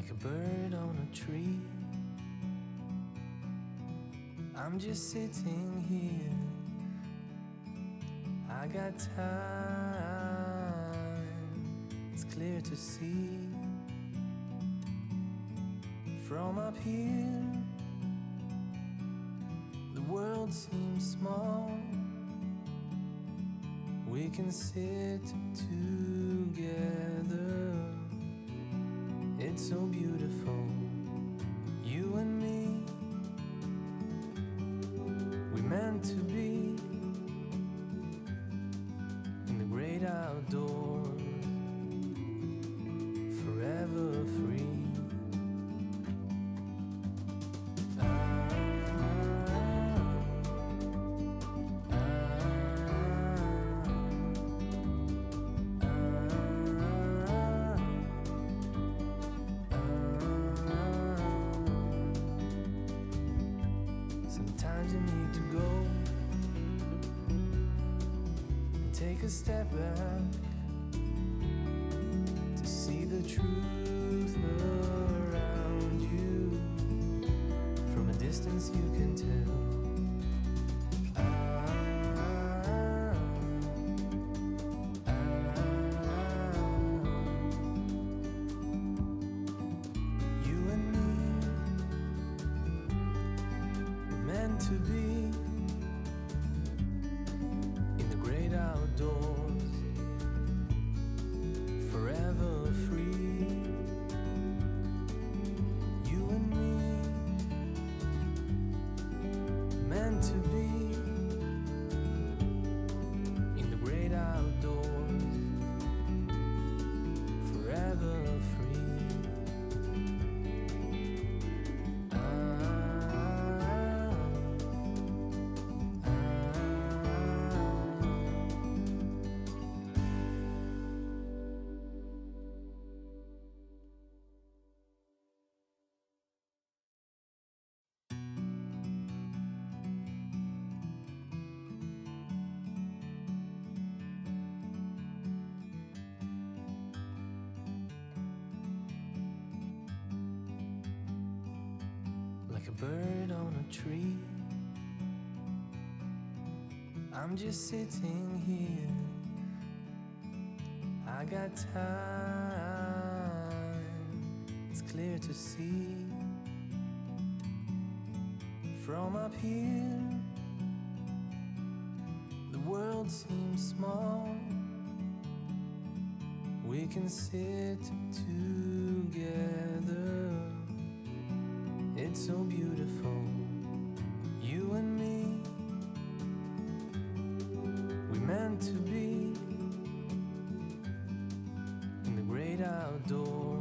like a bird on a tree. I'm just sitting here, I got time, it's clear to see. From up here, the world seems small. We can sit together, it's so beautiful, you and me. We meant to be in the great outdoors, forever free. Sometimes you need to go and take a step back to see the truth around you. From a distance you can tell. You and me were meant to be in the great outdoors, forever free. You and me, meant to be in the great outdoors, forever free. Like a bird on a tree, I'm just sitting here, I got time, it's clear to see. From up here, the world seems small. We can sit together, it's so beautiful, you and me. We meant to be in the great outdoors,